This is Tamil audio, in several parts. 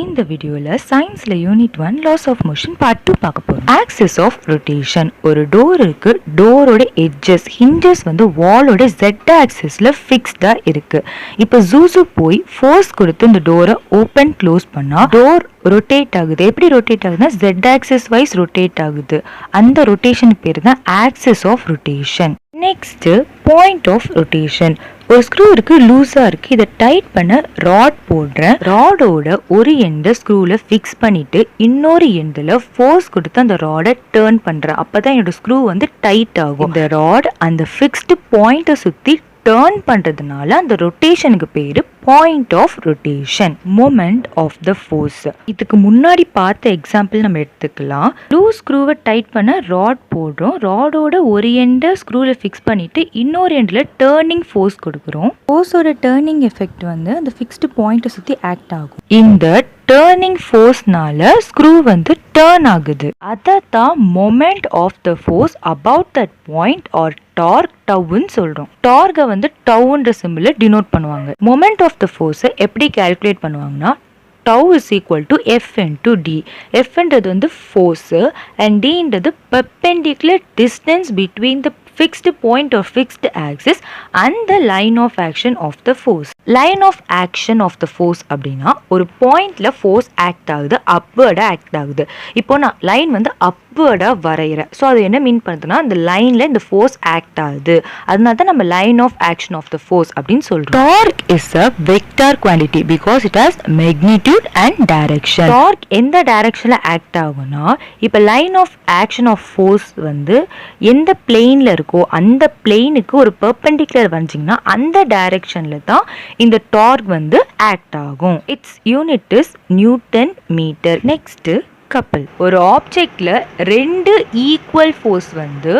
இந்த வீடியோல சயின்ஸ்ல unit 1 laws of motion part 2 பார்க்க போறோம். Axis of rotation. ஒரு டோர் இருக்கு. டோரோட எட்ஜஸ் ஹிஞ்சஸ் வந்து வாலோட z ஆக்சிஸ்ல ஃபிக்ஸ்டா இருக்கு. இப்போ ஜூசு போய் ஃபோர்ஸ் கொடுத்து இந்த டோரை ஓபன் க்ளோஸ் பண்ணா டோர் ரொட்டேட் ஆகுது. எப்படி ரொட்டேட் ஆகுதுன்னா z ஆக்சிஸ் வைஸ் ரொட்டேட் ஆகுது. அந்த ரொட்டேஷன் பேர் தான் axis of rotation. Next point of rotation. ஒரு ஸ்க்ரூ இருக்கு, லூஸா இருக்கு. இதை டைட் பண்ண ராட் போடுறேன். ராடோட ஒரு எண்டை ஸ்க்ரூல ஃபிக்ஸ் பண்ணிட்டு இன்னொரு எண்டில் ஃபோர்ஸ் கொடுத்து அந்த ராடை டேர்ன் பண்றேன். அப்பதான் என்னோட ஸ்க்ரூ வந்து டைட் ஆகும். இந்த ராட் அந்த ஃபிக்ஸ்டு பாயிண்ட்டை சுத்தி டர்ன் பண்றதுனால அந்த ரொட்டேஷனுக்கு பேரு point of rotation. Moment of the force. இதுக்கு முன்னாடி பார்த்த எக்ஸாம்பிள் நம்ம எடுத்துக்கலாம். லூஸ் ஸ்க்ரூவை டைட் பண்ண ராட் போடுறோம். ராடோட ஒரு எண்டை ஸ்க்ரூல ஃபிக்ஸ் பண்ணிட்டு இன்னொரு எண்டில் டேர்னிங் ஃபோர்ஸ் கொடுக்குறோம். ஃபோர்ஸோட டேர்னிங் எஃபெக்ட் வந்து அந்த ஃபிக்ஸ்டு பாயிண்ட்டை சுற்றி ஆக்ட் ஆகும். இந்த டேர்னிங் ஃபோர்ஸ்னால ஸ்க்ரூ வந்து டர்ன் ஆகுது. அதான் moment of the force about that point or torque டவுன்னு சொல்றோம். டார்கை வந்து டவுன்ற சிம்பிள டினோட் பண்ணுவாங்க. மொமெண்ட் ஆஃப் த ஃபோர்ஸை எப்படி கால்குலேட் பண்ணுவாங்கன்னா tau is equal to F into D. F என்றது வந்து force and D என்றது perpendicular distance between the fixed point or fixed axis and the line of action of the force. Line of action of the force அப்படின்னா ஒரு பாயிண்ட்ல ஃபோர்ஸ் ஆக்ட் ஆகுது, அப்வர்டா ஆக்ட் ஆகுது. இப்போ நான் லைன் வந்து அப்வர்டா வரைகிறேன். ஸோ அது என்ன மீன் பண்ணுதுன்னா அந்த லைன்ல இந்த ஃபோர்ஸ் ஆக்ட் ஆகுது. அதனால தான் நம்ம line of action of the force அப்படின்னு சொல்றோம். Torque is a vector quantity because it has magnitude and direction. Torque எந்த டைரக்ஷன்ல ஆக்ட் ஆகும்னா இப்போ line of action of force வந்து எந்த பிளேன்ல இருக்கோ அந்த பிளேனுக்கு ஒரு பெர்பெண்டிகுலர் வந்தீங்கன்னா அந்த டைரக்ஷன்ல தான் இந்த டார்க் வந்து ஆக்ட் ஆகும். Its unit is newton metre. Next couple. ஒரு ஆப்ஜெக்ட்ல ரெண்டு ஈக்குவல் ஃபோர்ஸ் வந்து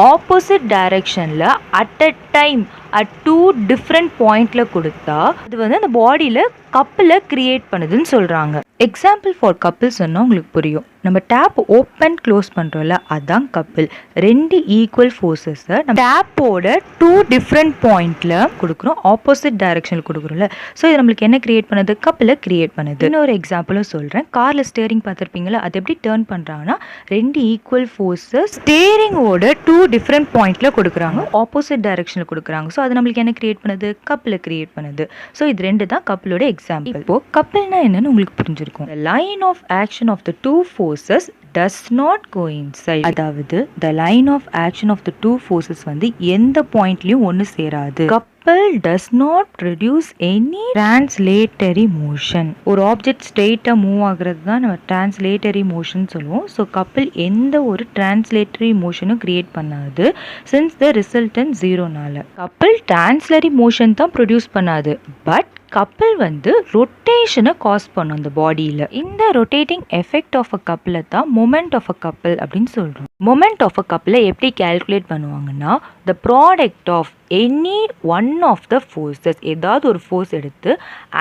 ஆப்போசிட் டைரக்ஷன்ல at a time at two different பாயிண்ட்ல கொடுத்தா அது வந்து அந்த பாடியில கப்பலை கிரியேட் பண்ணுதுன்னு சொல்றாங்க. எக்ஸாம்பிள் ஃபார் கப்பிள் சொன்னா உங்களுக்கு புரியும். நம்ம டேப் ஓப்பன் க்ளோஸ் பண்றோம்ல அதான் கப்பிள். ரெண்டு ஈக்குவல் ஃபோர்ஸஸ் நம்ம டேப்போட டூ டிஃப்ரெண்ட் பாயிண்ட்ல கொடுக்குறோம், ஆப்போசிட் டைரக்ஷன்ல கொடுக்குறோம்ல. ஸோ இது நம்மளுக்கு என்ன கிரியேட் பண்ணுது? கப்பலை கிரியேட் பண்ணுது. இன்னொரு எக்ஸாம்பிளும் சொல்றேன். கார்ல ஸ்டேரிங் பார்த்துருப்பீங்களா, அது எப்படி டேர்ன் பண்றாங்கன்னா ரெண்டு ஈக்குவல் ஃபோர்ஸஸ் ஸ்டேரிங்கோட டூ டிஃப்ரெண்ட் பாயிண்ட்ல கொடுக்குறாங்க, ஆப்போசிட் டைரக்ஷன்ல கொடுக்குறாங்க. ஸோ அது நம்மளுக்கு என்ன கிரியேட் பண்ணுது? கப்பலை கிரியேட் பண்ணுது. ஸோ இது ரெண்டு தான் கப்பலோட எக்ஸாம்பிள். இப்போ கப்பல்னா என்னன்னு உங்களுக்கு புரிஞ்சிருக்கும். The line of action of the two forces does not coincide. அதாவது the line of action of the two forces வந்து எந்த பாயிண்ட்லயும் ஒன்னு சேராது. Couple does not produce any translatory motion. ஒரு ஆப்ஜெக்ட் ஸ்ட்ரெயிட்டா மூவ் ஆகுறது தான் நம்ம translatory motion சொல்லுவோம். ஸோ கப்பல் எந்த ஒரு translatory motionனும் கிரியேட் பண்ணாது since the resultant ஜீரோனால. கப்பல் translatory motion தான் ப்ரொடியூஸ் பண்ணாது, பட் கப்பல் வந்து ரொட்டேஷனை காஸ் பண்ணும் அந்த பாடியில். இந்த ரொட்டேட்டிங் எஃபெக்ட் ஆஃப் அ கப்பலை தான் மொமெண்ட் ஆஃப் அ கப்பல் அப்படின்னு சொல்கிறோம். மொமெண்ட் ஆஃப் அ கப்பலை எப்படி கால்குலேட் பண்ணுவாங்கன்னா the product of any one of the forces, ஏதாவது ஒரு ஃபோர்ஸ் எடுத்து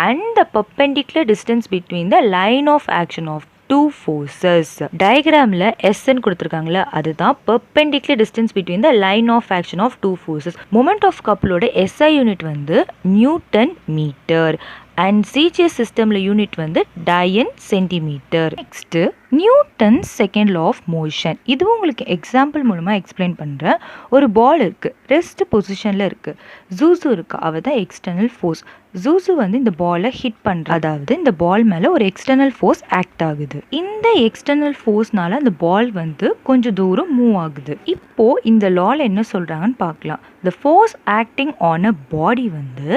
and the perpendicular distance between the line of action of two forces. டயக்ராம்ல எஸ்ன்னு கொடுத்துருக்காங்களா, அதுதான் perpendicular distance between the line of action of two forces. Moment of கப்பலோட எஸ்ஐ யூனிட் வந்து நியூட்டன் மீட்டர் அண்ட் சிஜிஎஸ் சிஸ்டம்ல யூனிட் வந்து dyne centimetre. Next Newton second law of motion. இதுவும் உங்களுக்கு எக்ஸாம்பிள் மூலமா எக்ஸ்பிளைன் பண்றேன். ஒரு பால் இருக்கு, ரெஸ்ட் பொசிஷன்ல இருக்கு. ஜூசு இருக்கு, அவ தான் எக்ஸ்டர்னல் ஃபோர்ஸ். ஜூசு வந்து இந்த பாலை ஹிட் பண்ற, அதாவது இந்த பால் மேல ஒரு எக்ஸ்டர்னல் ஃபோர்ஸ் ஆக்ட் ஆகுது. இந்த எக்ஸ்டர்னல் ஃபோர்ஸ்னால அந்த பால் வந்து கொஞ்சம் தூரம் மூவ் ஆகுது. இப்போ இந்த லால என்ன சொல்றாங்கன்னு பார்க்கலாம். The force acting on a body வந்து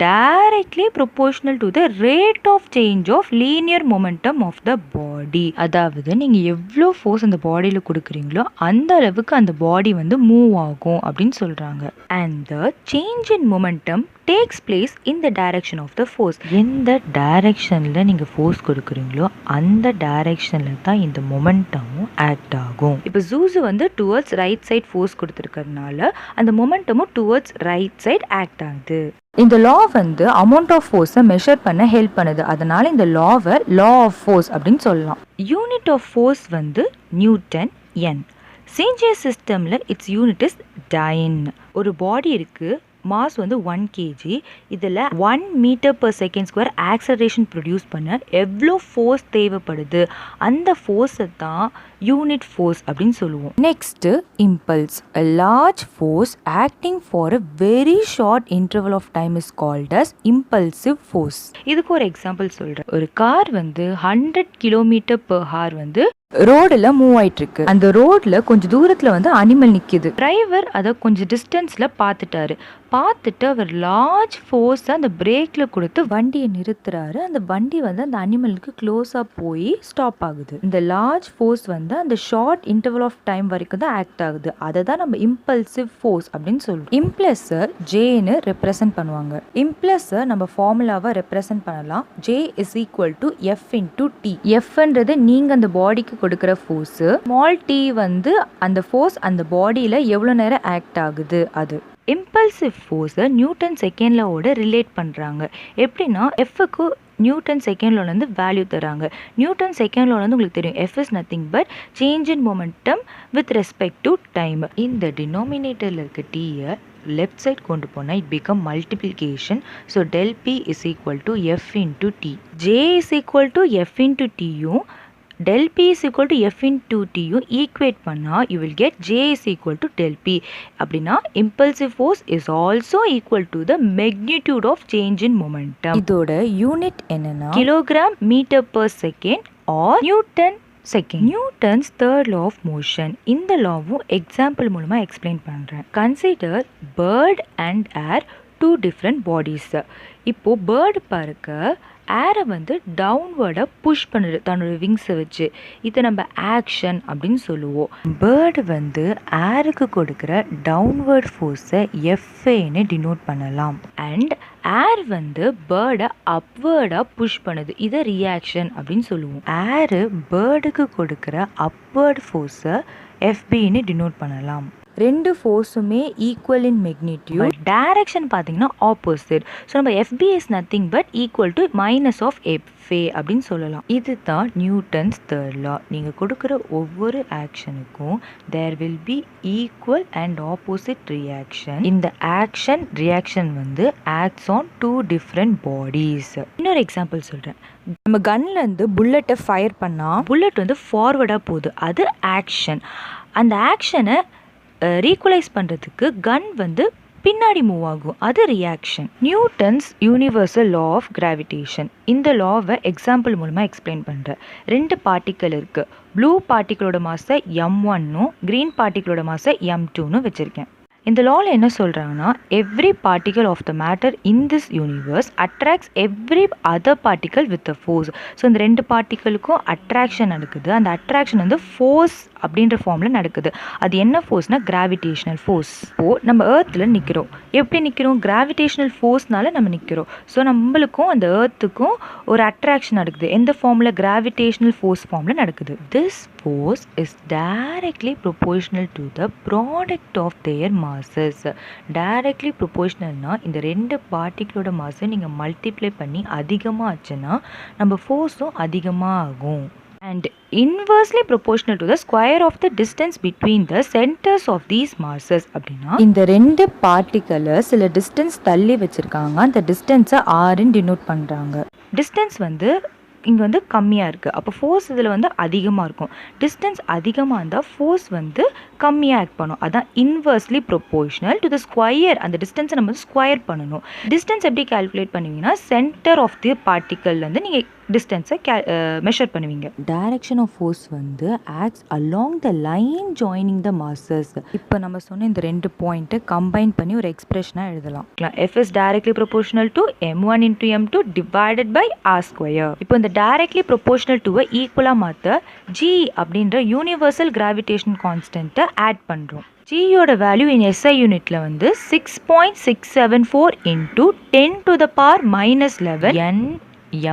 directly proportional to the rate of change of linear momentum of the body. அதாவது நீங்க எவ்வளோ ஃபோர்ஸ் அந்த பாடியில் கொடுக்குறீங்களோ அந்த அளவுக்கு அந்த பாடி வந்து மூவ் ஆகும் அப்படின்னு சொல்றாங்க. And the change in momentum takes place in the direction of the force. எந்த டைரக்ஷன்ல நீங்க ஃபோர்ஸ் கொடுக்குறீங்களோ அந்த டைரக்ஷன்ல தான் இந்த மொமெண்டமும் ஆக்ட் ஆகும். இப்போ ஜூசு வந்து டுவர்ட்ஸ் ரைட் சைட் ஃபோர்ஸ் கொடுத்துருக்கறதுனால அந்த மொமெண்டமும் டுவர்ட்ஸ் ரைட் சைட் ஆக்ட் ஆகுது. இந்த லா வந்து அமௌண்ட் ஆஃப் ஃபோர்ஸை மெஷர் பண்ண ஹெல்ப் பண்ணுது. அதனால இந்த லாவை லா ஆஃப் ஃபோர்ஸ் அப்படின்னு சொல்லலாம். யூனிட் ஆஃப் ஃபோர்ஸ் வந்து நியூட்டன் என். சிஜிஎஸ் சிஸ்டம்ல இட்ஸ் யூனிட் இஸ் டயன். ஒரு பாடி இருக்கு, மாஸ் வந்து 1 kg. இதில் 1 metre per second square acceleration produce பண்ண எவ்வளோ ஃபோர்ஸ் தேவைப்படுது, அந்த ஃபோர்ஸை தான் யூனிட் ஃபோர்ஸ் அப்படின்னு சொல்லுவோம். Next impulse. A large force acting for a very short interval of time is called as impulsive force. இதுக்கு ஒரு எக்ஸாம்பிள் சொல்கிறேன். ஒரு கார் வந்து 100 km/h வந்து ரோடில் மூவ் ஆயிட்டு இருக்கு. அந்த ரோட்ல கொஞ்சம் தூரத்தில் வந்து அனிமல் நிற்கிது. டிரைவர் அதை கொஞ்சம் டிஸ்டன்ஸில் பார்த்துட்டு அவர் லார்ஜ் ஃபோர்ஸை அந்த பிரேக்கில் கொடுத்து வண்டியை நிறுத்துறாரு. அந்த வண்டி வந்து அந்த அனிமலுக்கு க்ளோஸாக போய் ஸ்டாப் ஆகுது. இந்த லார்ஜ் ஃபோர்ஸ் வந்து அந்த ஷார்ட் இன்டர்வல் ஆஃப் டைம் வரைக்கும் தான் ஆக்ட் ஆகுது. அதை தான் நம்ம இம்பல்சிவ் ஃபோர்ஸ் அப்படின்னு சொல்லுவோம். இம்ப்ளஸை ஜேன்னு ரெப்ரசன்ட் பண்ணுவாங்க. இம்ப்ளஸை நம்ம ஃபார்முலாவை ரெப்ரசன்ட் பண்ணலாம். J is equal to F into T. Fன்றது நீங்கள் அந்த பாடிக்கு கொடுக்குற ஃபோர்ஸு. ஸ்மால் t வந்து அந்த ஃபோர்ஸ் அந்த பாடியில் எவ்வளோ நேரம் ஆக்ட் ஆகுது அது. இம்பல்சிவ் ஃபோர்ஸை நியூட்டன் செகண்ட் லாவோட ரிலேட் பண்ணுறாங்க. எப்படின்னா எஃப்க்கு நியூட்டன் செகண்ட் லால வந்து வேல்யூ தராங்க. நியூட்டன் செகண்ட் லால வந்து உங்களுக்கு தெரியும், F is nothing but change in momentum with respect to time. இந்த டினாமினேட்டரில் இருக்க டீயை லெஃப்ட் சைட் கொண்டு போனால் it become multiplication. So del P is equal to F into T. J is equal to F into Tயும் del P is equal to F into Tயும் ஈக்குவேட் பண்ணால் you will get J is equal to del P. அப்படின்னா impulsive force is also equal to the magnitude of change in momentum. இதோட யூனிட் என்னன்னா kilogram metre per second or newton second. Newton's third law of motion. இந்த லாவும் எக்ஸாம்பிள் மூலமாக எக்ஸ்பிளைன் பண்ணுறேன். Consider bird and air, 2 different bodies. இப்போது பேர்டு பாருக்க ஏரை வந்து டவுன்வர்டாக புஷ் பண்ணுது தன்னோட விங்ஸை வச்சு. இதை நம்ம ஆக்ஷன் அப்படின்னு சொல்லுவோம். பேர்டு வந்து ஏருக்கு கொடுக்குற டவுன்வர்ட் ஃபோர்ஸை எஃப்ஏன்னு டினோட் பண்ணலாம். அண்ட் ஏர் வந்து பேர்டை அப்வேர்டாக புஷ் பண்ணுது, இதை ரியாக்ஷன் அப்படின்னு சொல்லுவோம். ஏரு பேர்டுக்கு கொடுக்குற அப்வேர்ட் ஃபோர்ஸை எஃபின்னு டினோட் பண்ணலாம். ரெண்டு ஃபோர்ஸுமே ஈக்குவல் இன் மெக்னிடியூட். டைரக்ஷன் பார்த்தீங்கன்னா ஆப்போசிட். ஸோ நம்ம FB is nothing but equal to minus of FA அப்படின்னு சொல்லலாம். இது தான் நியூட்டன்ஸ் தேர்ட் லா. நீங்கள் கொடுக்குற ஒவ்வொரு ஆக்ஷனுக்கும் there will be equal and opposite reaction. இந்த ஆக்ஷன் ரியாக்ஷன் வந்து ஆக்ட்ஸ் ஆன் 2 different பாடிஸ். இன்னொரு எக்ஸாம்பிள் சொல்கிறேன். நம்ம கன்லேருந்து புல்லட்டை ஃபயர் பண்ணால் புல்லட் வந்து ஃபார்வர்டாக போகுது, அது ஆக்ஷன். அந்த ஆக்ஷனை ரீகுவலைஸ் பண்ணுறதுக்கு கன் வந்து பின்னாடி மூவ் ஆகும், அது reaction. Newton's universal law of gravitation. இந்த லாவை எக்ஸாம்பிள் மூலமாக எக்ஸ்பிளைன் பண்ணுறேன். 2 பார்ட்டிக்கல் இருக்குது. ப்ளூ பார்ட்டிகளோட மாஸை m1னும் க்ரீன் பார்ட்டிகளோட மாஸை m2ன்னு வச்சுருக்கேன். இந்த லாவில் என்ன சொல்கிறாங்கன்னா, every particle of the matter in this universe attracts every other particle with a force. So இந்த 2 பார்ட்டிகளுக்கும் அட்ராக்ஷன் நடக்குது. அந்த அட்ராக்ஷன் வந்து ஃபோர்ஸ் அப்படின்ற ஃபார்மில் நடக்குது. அது என்ன ஃபோர்ஸ்னால் கிராவிடேஷனல் ஃபோர்ஸ். இப்போது நம்ம ஏர்த்தில் நிற்கிறோம். எப்படி நிற்கிறோம்? கிராவிடேஷனல் ஃபோர்ஸ்னால நம்ம நிற்கிறோம். ஸோ நம்மளுக்கும் அந்த ஏர்த்துக்கும் ஒரு அட்ராக்ஷன் நடக்குது. எந்த ஃபார்மில்? கிராவிடேஷனல் ஃபோர்ஸ் ஃபார்மில் நடக்குது. This force is directly proportional to the product of their masses. Directly ப்ரொபோர்ஷனல்னா இந்த 2 பார்ட்டிகளோட மாஸை நீங்கள் மல்டிப்ளை பண்ணி அதிகமாக ஆச்சுன்னா நம்ம ஃபோர்ஸும் அதிகமாக ஆகும். And inversely proportional to the square of the distance between the centers of these masses. அப்படின்னா இந்த 2 பார்ட்டிகளை சில டிஸ்டன்ஸ் தள்ளி வச்சுருக்காங்க. அந்த டிஸ்டன்ஸை ஆர்ன்னு டினோட் பண்ணுறாங்க. டிஸ்டன்ஸ் வந்து இங்கே வந்து கம்மியாக இருக்குது, அப்போ ஃபோர்ஸ் இதில் வந்து அதிகமாக இருக்கும். டிஸ்டன்ஸ் அதிகமாக இருந்தால் ஃபோர்ஸ் வந்து கம்மியாக ஆக்ட் பண்ணும். அதான் inversely proportional to the square. அந்த டிஸ்டன்ஸை நம்ம ஸ்கொயர் பண்ணணும். டிஸ்டன்ஸ் எப்படி கால்குலேட் பண்ணுவீங்கன்னா, சென்டர் ஆஃப் தி பார்ட்டிக்கல்லேருந்து நீங்கள் டிஸ்டன்ஸை மெஷர் பண்ணுவீங்க. டைரக்ஷன் ஆஃப் ஃபோர்ஸ் வந்து acts along the line joining the masses. இப்போ நம்ம சொன்ன இந்த 2 பாயிண்ட்டை கம்பைன் பண்ணி ஒரு எக்ஸ்பிரஷனாக எழுதலாம். F is directly proportional to m1 into m2 divided by r square. இப்போ இந்த directly proportional to ஈக்குவலாக மாற்ற g அப்படின்ற யூனிவர்சல் கிராவிடேஷன் கான்ஸ்டன்ட்டை ஆட் பண்ணுறோம். ஜியோட வேல்யூ இன் SI யூனிட்ல வந்து 6.674 into 10 to the power minus 11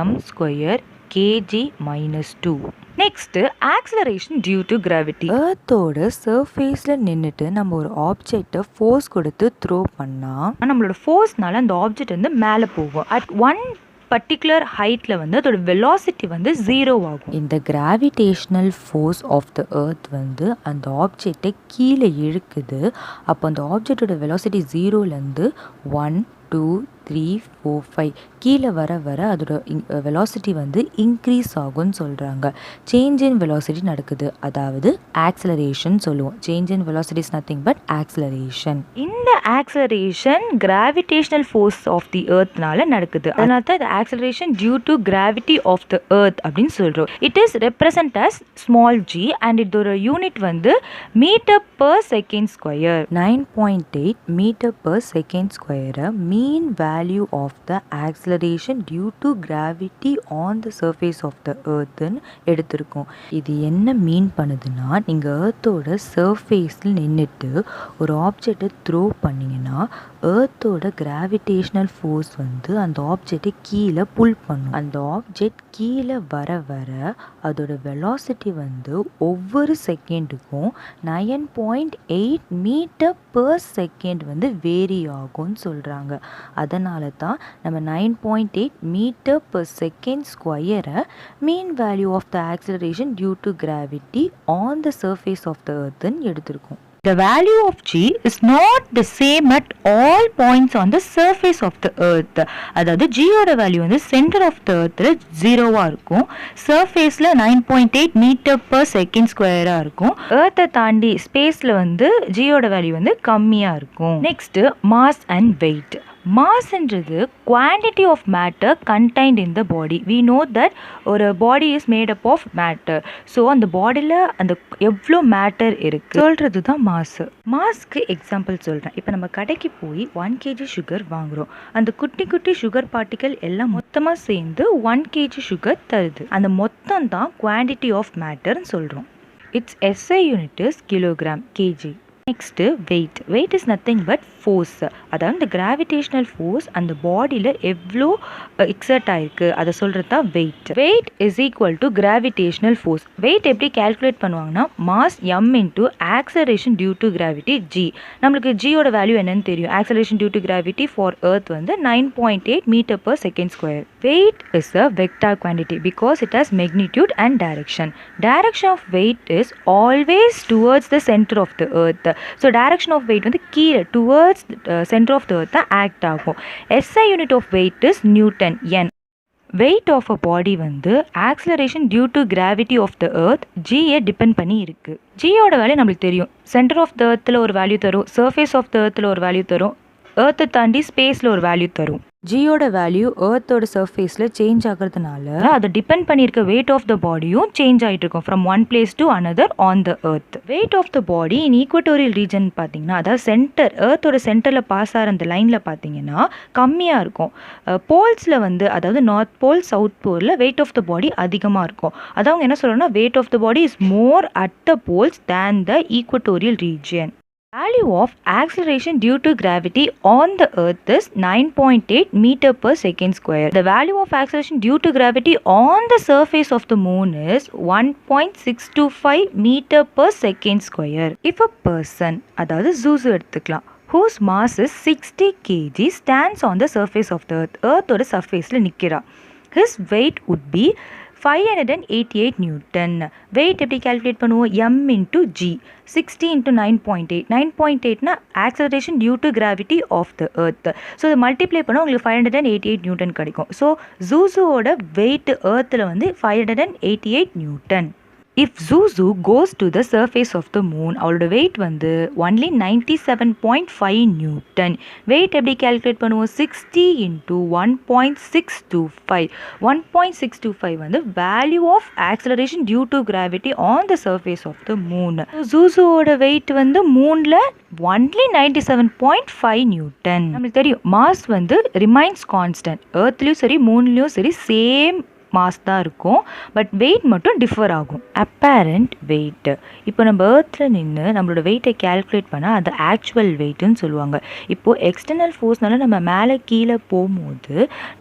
m square kg minus 2. Next acceleration due to gravity. எர்த்தோட சர்ஃபேஸில் நின்றுட்டு நம்ம ஒரு ஆப்ஜெக்டை ஃபோர்ஸ் கொடுத்து த்ரோ பண்ணால் நம்மளோட ஃபோர்ஸ்னால அந்த ஆப்ஜெக்ட் வந்து மேலே போகும். அட் 1 பர்டிகுலர் ஹைட்டில் வந்து அதோட வெலாசிட்டி வந்து 0 ஆகும். இந்த gravitational force of the earth வந்து அந்த ஆப்ஜெக்டை கீழே இழுக்குது. அப்போ அந்த ஆப்ஜெக்டோட வெலாசிட்டி 0லேருந்து 1 2 3 4 5 கீழே வர வர அதோட வெலாசிட்டி வந்து இன்க்ரீஸ் ஆகும்னு சொல்கிறாங்க. சேஞ்ச் இன் வெலாசிட்டி நடக்குது, அதாவது ஆக்சலரேஷன் சொல்லுவோம். Change in velocity is nothing but acceleration. இந்த acceleration gravitational force of the எர்த்னால நடக்குது. அதனால தான் இது acceleration due to gravity of the earth அப்படின்னு சொல்கிறோம். It is represent as small G and இதோட யூனிட் வந்து metre per second square. 9.8 metre per second ஸ்கொயரை mean value of the acceleration due to gravity on the surface of the earth எடுத்திருக்கோம். இது என்ன மீன் பண்ணுதுன்னா, நீங்கள் எர்த்தோட சர்ஃபேஸில் நின்றுட்டு ஒரு ஆப்ஜெக்டை த்ரோ பண்ணிங்கன்னா எர்த்தோட கிராவிடேஷ்னல் ஃபோர்ஸ் வந்து அந்த ஆப்ஜெக்டை கீழே புல் பண்ணும். அந்த ஆப்ஜெக்ட் கீழே வர வர அதோட வெலாசிட்டி வந்து ஒவ்வொரு செகண்டுக்கும் 9.8 மீட்டர் பர் செகண்ட் வந்து வேரி ஆகும்னு சொல்கிறாங்க. அதனால தான் நம்ம 9.8 மீட்டர் பர் செகண்ட் ஸ்கொயரை mean value of the acceleration due to gravity on the surface of the எர்த்துன்னு எடுத்திருக்கோம். The value of g is not the same at all points on the surface of the earth. அதாவது g ஓட வேல்யூ வந்து சென்டர் ஆஃப் த எர்த்தில் 0வா இருக்கும், சர்ஃபேஸில் 9.8 மீட்டர் பர் செகண்ட் ஸ்கொயராக இருக்கும். எர்த்தை தாண்டி ஸ்பேஸில் வந்து g ஓட வேல்யூ வந்து கம்மியாக இருக்கும். Next mass and weight. மாஸ்ன்றது quantity of matter contained in the body. We know that ஒரு body is made up of matter. So அந்த பாடியில் அந்த எவ்வளோ மேட்டர் இருக்குது சொல்கிறது தான் மாசு. மாஸ்க்கு எக்ஸாம்பிள் சொல்கிறேன். இப்போ நம்ம கடைக்கு போய் 1 kg சுகர் வாங்குகிறோம். அந்த குட்டி குட்டி சுகர் பார்ட்டிக்கல் எல்லாம் மொத்தமாக சேர்ந்து 1 kg சுகர் தருது. அந்த மொத்தம் தான் குவான்டிட்டி ஆஃப் மேட்டர்னு சொல்கிறோம். Its SI unit is kilogram, KG. Next weight. Weight is nothing but force. அதாவது இந்த கிராவிடேஷ்னல் ஃபோர்ஸ் அந்த பாடியில் எவ்வளோ எக்ஸர்ட் ஆயிருக்கு அதை சொல்கிறது தான் weight. Weight is equal to gravitational force. Weight எப்படி கேல்குலேட் பண்ணுவாங்கன்னா, mass m into acceleration due to gravity g. நம்மளுக்கு ஜியோட வேல்யூ என்னன்னு தெரியும். Acceleration due to gravity for earth வந்து 9.8 metre per second square. Weight is a vector quantity because it has magnitude and direction. Direction of weight is always towards the centre of the earth. So direction of weight வந்து கீழே towards centre of the earth தான் ஆக்ட் ஆகும். SI unit of weight is newton, n. Weight of a body வந்து acceleration due to gravity of the earth ஜியை டிபெண்ட் பண்ணி இருக்குது. ஜியோட வேல்யூ நம்மளுக்கு தெரியும். சென்டர் ஆஃப் த எர்த்தில் ஒரு வேல்யூ தரும், சர்ஃபேஸ் ஆஃப் த எர்த்தில் ஒரு வேல்யூ தரும், எர்த்தை தாண்டி ஸ்பேஸில் ஒரு வேல்யூ தரும். ஜியோட வேல்யூ எர்த்தோட சர்ஃபேஸில் சேஞ்ச் ஆகிறதுனால அதை டிபெண்ட் பண்ணியிருக்க வெயிட் ஆஃப் த பாடியும் சேஞ்ச் ஆகிட்டு இருக்கும் from one place to another on the earth. Weight of the body in equatorial region பார்த்தீங்கன்னா, அதாவது சென்டர் எர்த்தோட சென்டரில் பாஸ் ஆகிற அந்த லைனில் பார்த்தீங்கன்னா கம்மியாக இருக்கும். போல்ஸில் வந்து அதாவது நார்த் போல் சவுத் போலில் வெயிட் ஆஃப் த பாடி அதிகமாக இருக்கும். அதாவது அவங்க என்ன சொல்கிறோன்னா, weight of the body is more at the poles than the equatorial region. Value of acceleration due to gravity on the earth is 9.8 meter per second square. The value of acceleration due to gravity on the surface of the moon is 1.625 meter per second square. If a person, அதாவது ஜூஸு எடுத்துக்கலாம், whose mass is 60 kg stands on the surface of the earth. earthோட சர்ஃபேஸில் நிற்கிறா. His weight would be 588 newton. Weight எப்படி கால்குலேட் பண்ணுவோம்? m into G. 60 இன்டூ 9.8. 9.8னா acceleration due to gravity of the earth. So இதை மல்டிப்ளை பண்ணால் உங்களுக்கு 588 நியூட்டன் கிடைக்கும். ஸோ ஜூஸுவோட வெயிட் எர்த்தில் வந்து 588 Newton. If Zuzu goes to the surface of the moon, அவளோட வெயிட் வந்து only 97.5 நியூட்டன். வெயிட் எப்படி கால்குலேட் பண்ணுவோம்? 60 இன்டூ 1.625. 1.625 வந்து value of acceleration due to gravity on the surface of the moon. ஜூஸுவோட வெயிட் வந்து மூனில் only 97.5 நியூட்டன். நம்மளுக்கு தெரியும் மாஸ் வந்து ரிமைன்ஸ் கான்ஸ்டன்ட். எர்த்லேயும் சரி மூன்லேயும் சரி சேம் மாஸ் தான் இருக்கும், பட் வெயிட் மட்டும் டிஃபர் ஆகும். Apparent wait. இப்போ நம்ம எர்த்தில் நின்று நம்மளோட வெயிட்டை கேல்குலேட் பண்ணால் அது ஆக்சுவல் வெயிட்டுன்னு சொல்லுவாங்க. இப்போது எக்ஸ்டர்னல் ஃபோர்ஸ்னால நம்ம மேலே கீழே போகும்போது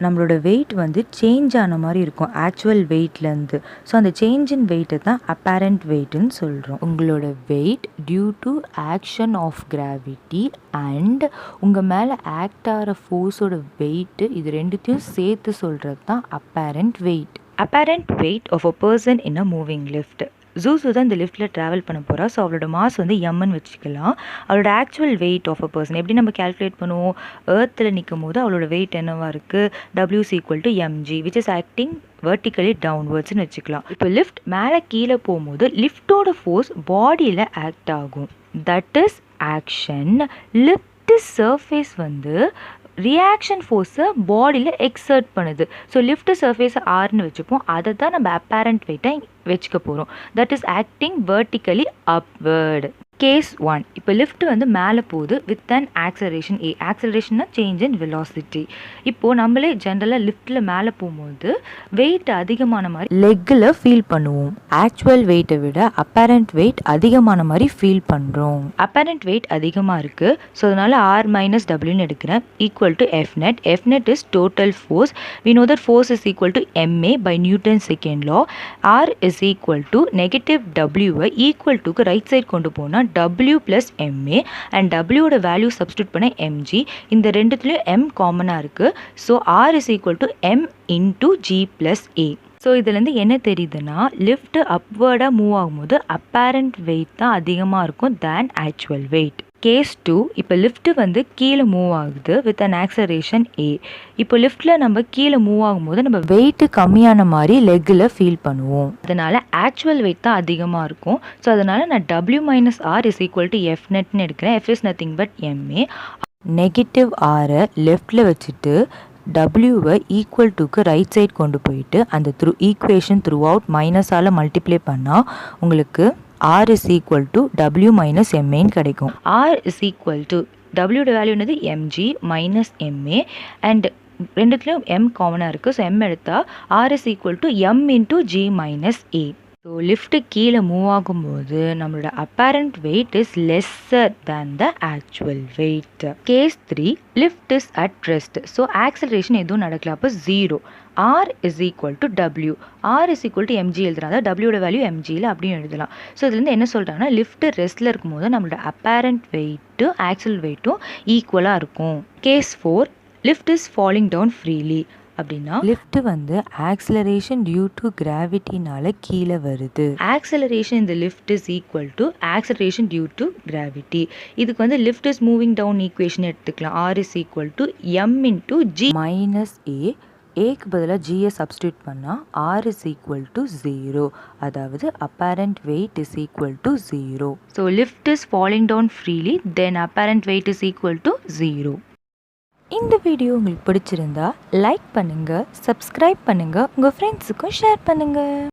நம்மளோட வெயிட் வந்து சேஞ்ச் ஆன மாதிரி இருக்கும் ஆக்சுவல் வெயிட்லேருந்து. ஸோ அந்த சேஞ்ச் இன் வெயிட்டை தான் அப்பேரண்ட் வெயிட்டுன்னு சொல்கிறோம். உங்களோட weight due to action of gravity and உங்கள் மேலே ஆக்ட் ஆகிற ஃபோர்ஸோட வெயிட்டு இது ரெண்டுத்தையும் சேர்த்து சொல்கிறது தான் apparent weight. Apparent weight of a person in a moving lift. ஜூஸு தான் இந்த லிஃப்ட்டில் ட்ராவல் பண்ண போகிறா. ஸோ அவளோட மாஸ் வந்து எம்ன்னு வச்சுக்கலாம். அவளோட actual weight of a person எப்படி நம்ம கேல்குலேட் பண்ணுவோம்? எர்த்தில் நிற்கும் போது அவளோட வெயிட் என்னவாக இருக்குது? W = mg which is acting vertically டவுன்வர்ட்ஸ்னு வச்சுக்கலாம். இப்போ லிஃப்ட் மேலே கீழே போகும்போது லிஃப்டோட ஃபோர்ஸ் பாடியில் ஆக்ட் ஆகும். That is action. Lift surface வந்து ரியாக்ஷன் ஃபோர்ஸை பாடியில் எக்ஸர்ட் பண்ணுது. ஸோ லிஃப்ட் சர்ஃபேஸை ஆர்னு வச்சுப்போம். அதை தான் நம்ம அப்பேரண்ட் வெயிட்டை வச்சுக்க போகிறோம். That is acting vertically upward. Case 1. இப்போ லிஃப்ட் வந்து மேலே போகுது வித் அன் ஆக்சலரேஷன் A. ஆக்சலரேஷன்னா சேஞ்ச் இன் வெலாசிட்டி. இப்போது நம்மளே ஜென்ரலாக லிஃப்ட்டில் மேலே போகும்போது வெயிட் அதிகமான மாதிரி லெக்கில் ஃபீல் பண்ணுவோம். ஆக்சுவல் வெயிட்டை விட அப்பேரண்ட் வெயிட் அதிகமான மாதிரி ஃபீல் பண்ணுறோம். அப்பேரண்ட் வெயிட் அதிகமாக இருக்குது. ஸோ அதனால் R - Wன்னு எடுக்கிறேன் equal to Fnet. Fnet is total force. We know that force is equal to ma by Newton's second law. R is equal to negative W equal டுக்கு ரைட் சைட் கொண்டு போனால் W plus ma and W ஓட வேல்யூ சப்ஸ்டியூட் பண்ண mg. இந்த ரெண்டுத்துலேயும் m காமனாக இருக்குது. So R is equal to m into g plus a. So இதுலேருந்து என்ன தெரியுதுன்னா லிஃப்ட் அப்வர்டாக மூவ் ஆகும்போது அப்பேரண்ட் வெயிட் தான் அதிகமாக இருக்கும் தேன் ஆக்சுவல் வெயிட். கேஸ் 2. இப்போ லிஃப்ட்டு வந்து கீழே மூவ் ஆகுது வித் அன் ஆக்சலரேஷன் A. இப்போ லிஃப்ட்டில் நம்ம கீழே மூவ் ஆகும்போது நம்ம வெயிட்டு கம்மியான மாதிரி லெக்கில் ஃபீல் பண்ணுவோம். அதனால் ஆக்சுவல் வெயிட் தான் அதிகமாக இருக்கும். ஸோ அதனால் நான் W - R is equal to Fnetன்னு எடுக்கிறேன். F is nothing but ma. Negative ஆரை லெஃப்டில் வச்சுட்டு டபிள்யூவை ஈக்குவல் டுக்கு ரைட் சைட் கொண்டு போயிட்டு அந்த ஈக்குவேஷன் த்ரூ அவுட் மைனஸால் மல்டிப்ளை பண்ணால் உங்களுக்கு R is equal to W minus ma கிடைக்கும். R is equal to W value என்னது mg minus ma and ரெண்டுத்துலேயும் m காமனாக இருக்குது. ஸோ m எடுத்தால் R is equal to m into g minus a. So lift கீழே மூவ் ஆகும்போது நம்மளோட apparent weight is lesser than the actual weight. Case 3. Lift is at rest. So acceleration எதுவும் நடக்கல. அப்போ 0. R is equal to W. R is equal to mg எழுதுறோம். அதாவது W வேல்யூ mgயில் அப்படியும் எழுதலாம். ஸோ இதுலேருந்து என்ன சொல்கிறாங்கன்னா லிஃப்ட்டு ரெஸ்ட்டில் இருக்கும்போது நம்மளோட அப்பேரண்ட் வெயிட்டும் ஆக்சுவல் வெயிட்டும் ஈக்குவலாக இருக்கும். Case 4. Lift is falling down freely. அப்படின்னா லிஃப்ட் வந்து ஆக்சலரேஷன் டியூ டு கிராவிட்டினால கீழே வருது. ஆக்சலரேஷன் இந்த lift is equal to acceleration due to gravity. இதுக்கு வந்து lift is moving down equation எடுத்துக்கலாம். R is equal to m into g minus a. ஏக்கு பதிலாக ஜியை சப்ஸ்டியூட் பண்ணால் R is equal to 0. அதாவது apparent weight is equal to 0. So lift is falling down freely then apparent weight is equal to 0. இந்த வீடியோ உங்களுக்கு பிடிச்சிருந்தா லைக் பண்ணுங்கள், சப்ஸ்கிரைப் பண்ணுங்கள், உங்கள் ஃப்ரெண்ட்ஸுக்கும் ஷேர் பண்ணுங்கள்.